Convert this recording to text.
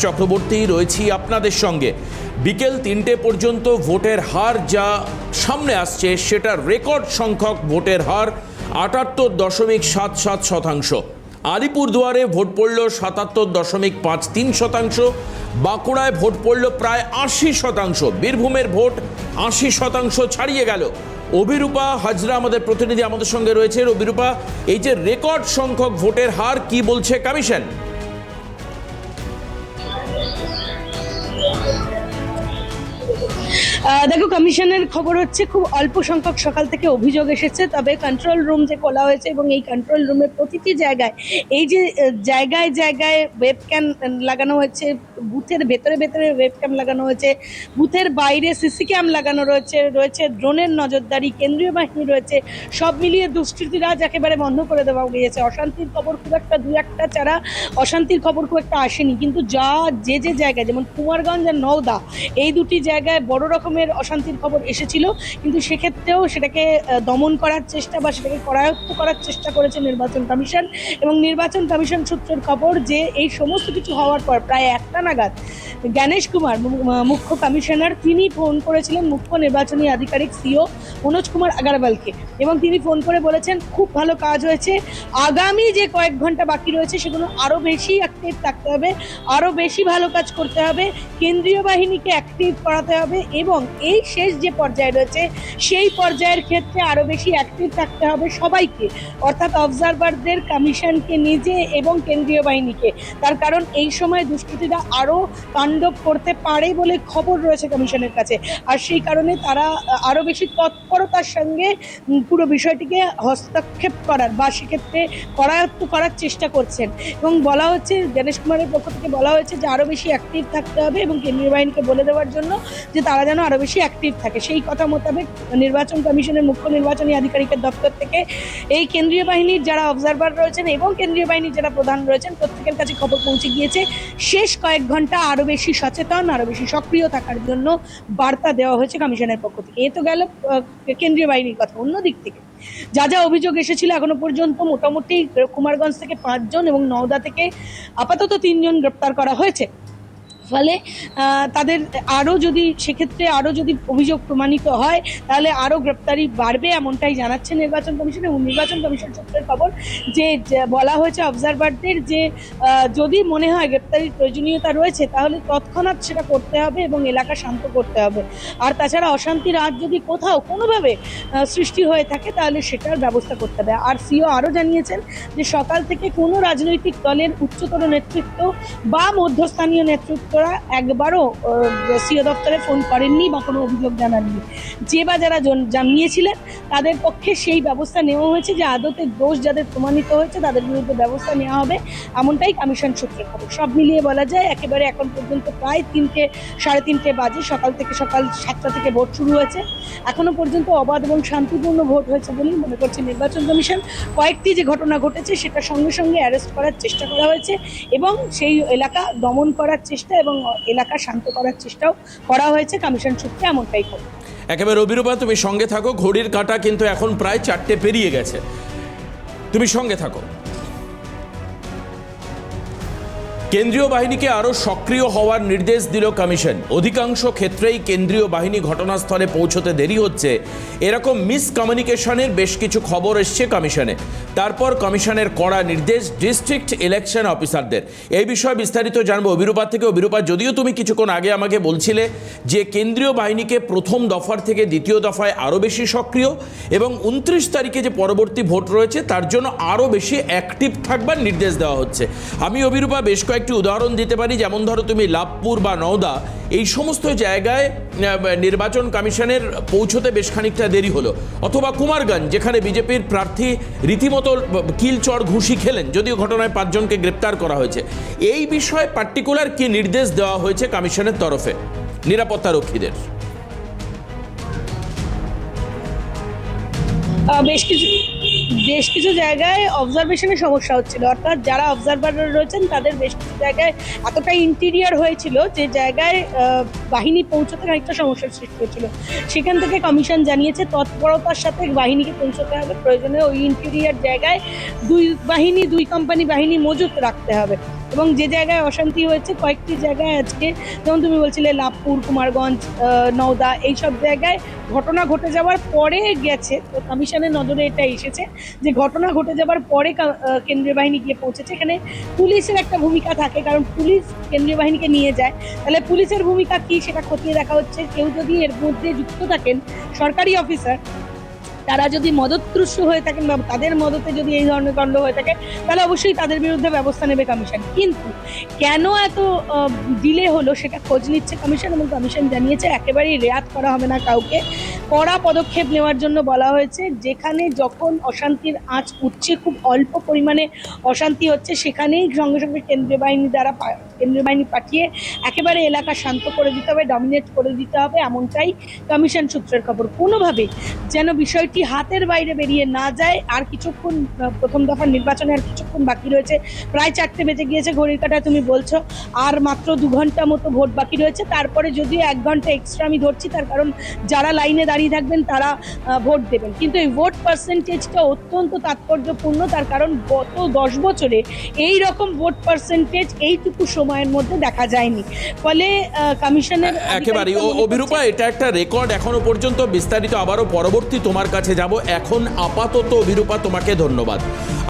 চক্রবর্তী রয়েছি আপনাদের সঙ্গে। বিকেল ৩টে পর্যন্ত ভোটের হার যা সামনে আসছে সেটা রেকর্ড সংখ্যক ভোটের হার ৭৮.৭৭%। আলিপুরদুয়ারে ভোট পড়ল ৭৭.53%, বাঁকুড়ায় ভোট পড়ল প্রায় ৮০%, বীরভূমের ভোট ৮০% ছাড়িয়ে গেল। অভিরূপা হাজরা আমাদের প্রতিনিধি আমাদের সঙ্গে রয়েছে। অভিরূপা, এই যে রেকর্ড সংখ্যক ভোটের হার, কি বলছে কমিশন? দেখো, কমিশনের খবর হচ্ছে খুব অল্প সংখ্যক সকাল থেকে অভিযোগ এসেছে, তবে কন্ট্রোল রুম যে খোলা হয়েছে এবং এই কন্ট্রোল রুমের প্রতিটি জায়গায় এই যে জায়গায় জায়গায় ওয়েবক্যাম লাগানো হয়েছে, বুথের ভেতরে ভেতরে ওয়েবক্যাম লাগানো হয়েছে, বুথের বাইরে সিসি ক্যাম লাগানো রয়েছে ড্রোনের নজরদারি, কেন্দ্রীয় বাহিনী রয়েছে, সব মিলিয়ে দুষ্কৃতীরাজ একেবারে বন্ধ করে দেওয়া গিয়েছে। অশান্তির খবর খুব একটা দু একটা ছাড়া অশান্তির খবর খুব একটা আসেনি, কিন্তু যে জায়গায় যেমন কুমারগঞ্জ আর নওদা এই দুটি জায়গায় বড় রকমের অশান্তির খবর এসেছিল, কিন্তু সেক্ষেত্রেও সেটাকে দমন করার চেষ্টা বা সেটাকে করায়ত্ত করার চেষ্টা করেছে নির্বাচন কমিশন। এবং নির্বাচন কমিশন সূত্রের খবর যে এই সমস্ত কিছু হওয়ার পর প্রায় 1টা নাগাদ জ্ঞানেশ কুমার মুখ্য কমিশনার তিনি ফোন করেছিলেন মুখ্য নির্বাচনী আধিকারিক সিও মনোজ কুমার আগরওয়ালকে, এবং তিনি ফোন করে বলেছেন খুব ভালো কাজ হয়েছে, আগামী যে কয়েক ঘন্টা বাকি রয়েছে সেগুলো আরও বেশি অ্যাক্টিভ থাকতে হবে, আরও বেশি ভালো কাজ করতে হবে, কেন্দ্রীয় বাহিনীকে অ্যাক্টিভ করাতে হবে এবং এই শেষ যে পর্যায়ে রয়েছে সেই পর্যায়ের ক্ষেত্রে আরও বেশি অ্যাক্টিভ থাকতে হবে সবাইকে, অর্থাৎ অবজারভারদের, কমিশনকে নিজে এবং কেন্দ্রীয় বাহিনীকে। তার কারণ এই সময় দুষ্কৃতীরা আরও তাণ্ডব করতে পারে বলে খবর রয়েছে কমিশনের কাছে, আর সেই কারণে তারা আরও বেশি তৎপরতার সঙ্গে পুরো বিষয়টিকে হস্তক্ষেপ করার বা সেক্ষেত্রে করায়ত্ত করার চেষ্টা করছেন। এবং বলা হচ্ছে, জ্ঞানেশ কুমারের পক্ষ থেকে বলা হয়েছে যে আরও বেশি অ্যাক্টিভ থাকতে হবে এবং কেন্দ্রীয় বাহিনীকে বলে দেওয়ার জন্য যে তারা যেন আরও বেশি অ্যাক্টিভ থাকে। সেই কথা মোতাবেক নির্বাচন কমিশনের মুখ্য নির্বাচনী আধিকারিকের দপ্তর থেকে এই কেন্দ্রীয় বাহিনীর যারা অবজারভার রয়েছেন এবং কেন্দ্রীয় বাহিনীর যারা প্রধান রয়েছেন প্রত্যেকের কাছে খবর পৌঁছে গিয়েছে শেষ কয়েক ঘন্টা আরও বেশি সচেতন, আরও বেশি সক্রিয় থাকার জন্য বার্তা দেওয়া হয়েছে কমিশনের পক্ষ থেকে। এ তো গেল কেন্দ্রীয় বাহিনীর কথা। অন্যদিক থেকে যা যা অভিযোগ এসেছিল এখনো পর্যন্ত মোটামুটি কুমারগঞ্জ থেকে 5 জন এবং নওদা থেকে আপাতত 3 জন গ্রেপ্তার করা হয়েছে। ফলে তাদের সেক্ষেত্রে আরও যদি অভিযোগ প্রমাণিত হয় তাহলে আরও গ্রেপ্তারি বাড়বে, এমনটাই জানাচ্ছে নির্বাচন কমিশন। এবং নির্বাচন কমিশন সূত্রের খবর যে বলা হয়েছে অবজারভারদের যে যদি মনে হয় গ্রেপ্তারির প্রয়োজনীয়তা রয়েছে তাহলে তৎক্ষণাৎ সেটা করতে হবে এবং এলাকা শান্ত করতে হবে। আর তাছাড়া অশান্তির আজ যদি কোথাও কোনোভাবে সৃষ্টি হয়ে থাকে তাহলে সেটার ব্যবস্থা করতে হবে। আর সিও আরও জানিয়েছেন যে সকাল থেকে কোনো রাজনৈতিক দলের উচ্চতর নেতৃত্ব বা মধ্যস্থানীয় নেতৃত্বরা একবারও সিও দপ্তরে ফোন করেননি বা কোনো অভিযোগ জানাননি। যারা জানিয়েছিলেন তাদের পক্ষে সেই ব্যবস্থা নেওয়া হয়েছে যে আদতে দোষ যাদের প্রমাণিত হয়েছে তাদের বিরুদ্ধে ব্যবস্থা নেওয়া হবে, এমনটাই কমিশন সূত্রের খবর। সব মিলিয়ে বলা যায় একেবারে এখন পর্যন্ত প্রায় 3টে সাড়ে 3টে বাজে, সকাল 7টা থেকে ভোট শুরু হয়েছে। এখনো পর্যন্ত অবাধ এবং শান্তিপূর্ণ ভোট হয়েছে বলেই মনে করছে নির্বাচন কমিশন। কয়েকটি যে ঘটনা ঘটেছে সেটা সঙ্গে সঙ্গে অ্যারেস্ট করার চেষ্টা করা হয়েছে এবং সেই এলাকা দমন করার চেষ্টা এবং এলাকা শান্ত করার চেষ্টাও করা হয়েছে কমিশন সূত্রে, এমনটাই খবর। একেবারে অভিরূপা, তুমি সঙ্গে থাকো। ঘড়ির কাঁটা কিন্তু এখন প্রায় 4টে পেরিয়ে গেছে, তুমি সঙ্গে থাকো। কেন্দ্রীয় বাহিনীকে আরও সক্রিয় হওয়ার নির্দেশ দিল কমিশন। অধিকাংশ ক্ষেত্রেই কেন্দ্রীয় বাহিনী ঘটনাস্থলে পৌঁছতে দেরি হচ্ছে, এরকম মিসকমিউনিকেশনের বেশ কিছু খবর এসছে কমিশনে। তারপর কমিশনের কড়া নির্দেশ ডিস্ট্রিক্ট ইলেকশন অফিসারদের। এই বিষয়ে বিস্তারিত জানবো অভিরূপা থেকে। অভিরূপা, যদিও তুমি কিছুক্ষণ আগে আমাকে বলছিলে যে কেন্দ্রীয় বাহিনীকে প্রথম দফার থেকে দ্বিতীয় দফায় আরও বেশি সক্রিয় এবং 29 তারিখে যে পরবর্তী ভোট রয়েছে তার জন্য আরও বেশি অ্যাক্টিভ থাকবার নির্দেশ দেওয়া হচ্ছে। আমি অভিরূপা বেশ একটি উদাহরণ দিতে পারি, যেমন ধরো তুমি লাভপুর বা নওদা এই সমস্ত জায়গায় নির্বাচন কমিশনের পৌঁছতে বেশ খানিকটা দেরি হলো, অথবা কুমারগঞ্জ যেখানে বিজেপির প্রার্থী রীতিমতো কিলচড় ঘুষি খেলেন, যদিও ঘটনায় 5 জনকে গ্রেপ্তার করা হয়েছে। এই বিষয়ে পার্টিকুলার কি নির্দেশ দেওয়া হয়েছে কমিশনের তরফে নিরাপত্তা রক্ষীদের? বেশ কিছু জায়গায় অবজারভেশনের সমস্যা হচ্ছিল, অর্থাৎ যারা অবজারভার রয়েছেন তাদের বেশ কিছু জায়গায় এতটাই ইন্টেরিয়ার হয়েছিল যে জায়গায় বাহিনী পৌঁছতে খানিকটা সমস্যার সৃষ্টি হচ্ছিল। সেখান থেকে কমিশন জানিয়েছে তৎপরতার সাথে বাহিনীকে পৌঁছতে হবে, প্রয়োজনে ওই ইন্টেরিয়ার জায়গায় দুই কোম্পানি বাহিনী মজুত রাখতে হবে। এবং যে জায়গায় অশান্তি হয়েছে কয়েকটি জায়গায় আজকে, যেমন তুমি বলছিলে লাভপুর, কুমারগঞ্জ, নওদা, এইসব জায়গায় ঘটনা ঘটে যাওয়ার পরে গেছে। তো কমিশনের নজরে এটা এসেছে যে ঘটনা ঘটে যাওয়ার পরে কেন্দ্রীয় বাহিনী গিয়ে পৌঁছেছে। এখানে পুলিশের একটা ভূমিকা থাকে, কারণ পুলিশ কেন্দ্রীয় বাহিনীকে নিয়ে যায়। তাহলে পুলিশের ভূমিকা কি সেটা খতিয়ে দেখা হচ্ছে। কেউ যদি এর মধ্যে যুক্ত থাকেন সরকারি অফিসার, তারা যদি মদতপুষ্ট হয়ে থাকেন বা তাদের মদতে যদি এই ধরনের কাণ্ড হয়ে থাকে, তাহলে অবশ্যই তাদের বিরুদ্ধে ব্যবস্থা নেবে কমিশন। কিন্তু কেন এত ডিলে হলো সেটা খোঁজ নিচ্ছে কমিশন, এবং কমিশন জানিয়েছে একেবারেই রেয়াত করা হবে না কাউকে। কড়া পদক্ষেপ নেওয়ার জন্য বলা হয়েছে। যেখানে যখন অশান্তির আঁচ উঠছে, খুব অল্প পরিমাণে অশান্তি হচ্ছে, সেখানেই সঙ্গে সঙ্গে কেন্দ্রীয় বাহিনী পাঠিয়ে একেবারে এলাকা শান্ত করে দিতে হবে, ডমিনেট করে দিতে হবে, এমনটাই কমিশন সূত্রের খবর। কোনোভাবে যেন বিষয়টি হাতের বাইরে বেরিয়ে না যায়। আর কিছুক্ষণ, প্রথম দফার নির্বাচনে আর কিছুক্ষণ বাকি রয়েছে, প্রায় 4টে বেজে গিয়েছে ঘড়ির কাঁটায়, তুমি বলছো আর মাত্র 2 ঘন্টা মতো ভোট বাকি রয়েছে। তারপরে যদিও 1 ঘন্টা এক্সট্রা আমি ধরছি, তার কারণ যারা লাইনে দাঁড়িয়ে থাকবেন তারা ভোট দেবেন। কিন্তু এই ভোট পার্সেন্টেজটা অত্যন্ত তাৎপর্যপূর্ণ, তার কারণ গত 10 বছরে এই রকম ভোট পার্সেন্টেজ এইটুকু সময়ের মধ্যে দেখা যায়নি। ফলে কমিশনের একেবারেই অভিরূপা, এটা একটা রেকর্ড এখনো পর্যন্ত। বিস্তারিত আবারও পরবর্তী তোমার কাছে যাব। এখন আপাতত অভিরূপা তোমাকে ধন্যবাদ।